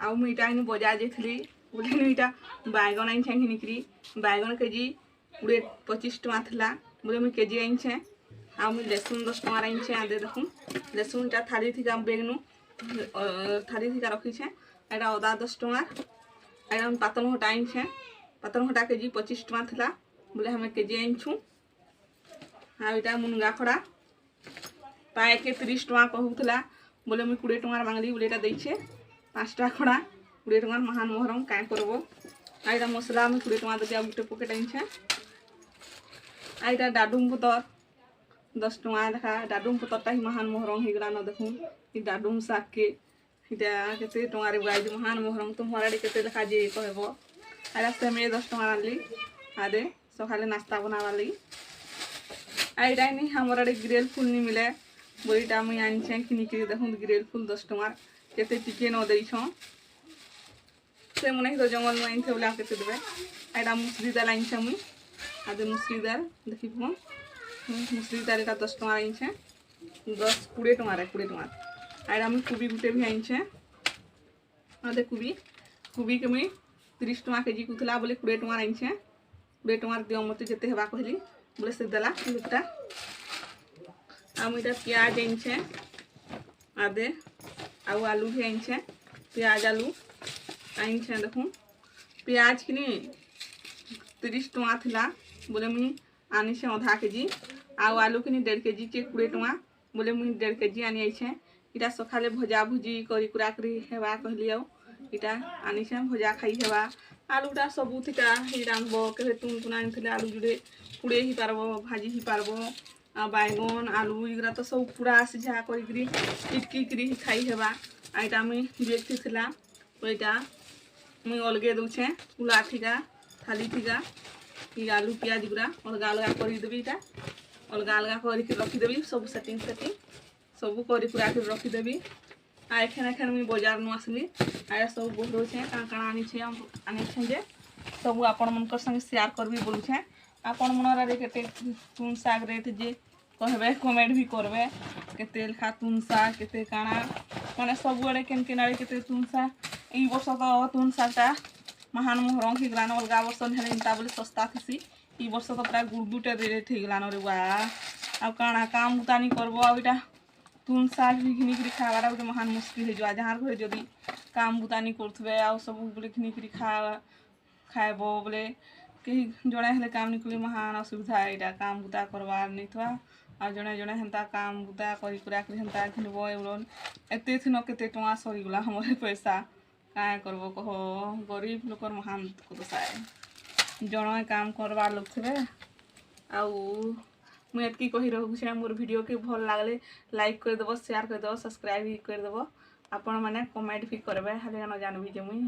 आउ मुई इटा इन बजार जाइली बोले इटा बैगन आनी घिनिकी बैगन केजी 20-25 टଙ୍କା थिला बोले मुई केजी आनी आ मुई लहसुन 10 टଙ୍କା आनी आदे देखूँ लहसुन इटा थाली थी बेगनु थाली थी रखी एटा अदा 10 टଙ୍କା एटा पातल घटा आनी पातल घटा केजी 25 टଙ୍କା थिला बोले हमें केजी आनीछू आ इटा मुनगा खड़ा पाए के 30 टଙ୍କା कहूला बोले मुई 20 टଙ୍କା मांगली बोले इटा देछे 5टा खड़ा 20 टଙ୍କା महान मोहरम क्या करबो आ इटा मसला मुई 20 टଙ୍କା देबी आ गुटे पकेट आनी आ इटा डाडुम पुतर 10 टଙ୍କା देखा डाडुम पुतरटा ही महान मोहरम हो गला न देखूँ ई डाडुम साग के इटा केते टଙ୍କା रे गाई महान मोहरम तुम्हारा रे केते देखा जे कहबो आरा से मैं 10 टଙ୍କା आनली आदे सकाले नाश्ता बनावा लगी आ इटा नहीं हमरा रे ग्रेल फूल नहीं मिले बोईटा मुई आनी किनिकी देखूँ ग्रेल फूल 10 टଙ୍କା केते टिके न देछ से मने तो जंगल में आनी बोले केते देबे एटा मुसली दाल आनी मुई आदे मुसली दाल देखी पन मुसली दाल का 10 टଙ୍କା आनी 10-20 टଙ୍କା रे 20 टଙ୍କା एटा मुई कोबी गुटे भी आनी आदे कोबी के मुई 30 टଙ୍କା केजी कुथला बोले 20 टଙ୍କା आनी 20 टଙ୍କା दियो मते जेते हेबा कहली बोले से देला लुटा आ मुई प्याज आनी आदे आउ आलू भी आनी प्याज आलू आनी देखूँ प्याज कि 30 टଙ୍କା थिला बोले मुई आनी आधा केजी आउ आलू कि 1.5 केजी के 20 टଙ୍କା बोले मुई 1.5 केजी आनी आई इटा सकाले भजा भुजी करी कुरा करी हेबा कहली आउ इटा आनी भजा खाई हेबा आलूटा सबू थिका ही रांधबो के तुन तुन आनी आलू जुड़े पुड़े ही पारबो भाजी ही पारबो आ बैगन आलू इगरा तो सब पूरा सिझा करी टिटकी करी खाई हेबा आ इटा मुई देखती थिला ओइटा मुई अलगे दउछे पुला थिका थाली थिका ई आलू प्याज गुरा अलगा अलगा करी देबी इटा अलगा अलगा करी रखी देबी सब सेटिंग सब करी पूरा कर रखी देबी आ एखन मुई बाजार नु आसली आ सब बोलछे काण आनी छे जे सब आपण मन संगे शेयर करबी बोलछे आपण मन रे केते तुन साग रेट जे कहबे कमेंट भी करबे केते लेखा तुन साग केते काणा माने सब बड़े केन केनारे केते तुन साग ई वर्ष तो तुन सागटा महान मोहरम ही गलान अलगा वर्ष हेले इंता बोले सस्ता थिसी ई वर्ष तो पूरा गुडुटे रेट ही गलान रे वाह आ काणा काम उतानी करबो आ इटा तुन साग भी घिनिकी खावाटा गोटे महान मुस्किल हो जहाँ घर जदि काम बुतानी करथबे आ सब बोले घिनिकी खाएबो बोले कहीं जड़े हेले काम निकले महान असुविधा यहाँ काम बुता करवार नहीं था आ जड़े जड़े हेन्ता काम बुता करा हेन्ता घिनब एवं एत थन केते टଙ୍କା सरीगला हमारे पैसा क्या करब कह गरीब लोक महान दशाए जड़े काम करवार लोग थे आउ मुझे एतकी कही रखुचे मोर वीडियो के भल लगले लाइक करदेव शेयर करदेव सब्सक्राइब भी करदेव आपण मैंने कमेंट भी करबे हेले न जानबी जे मुई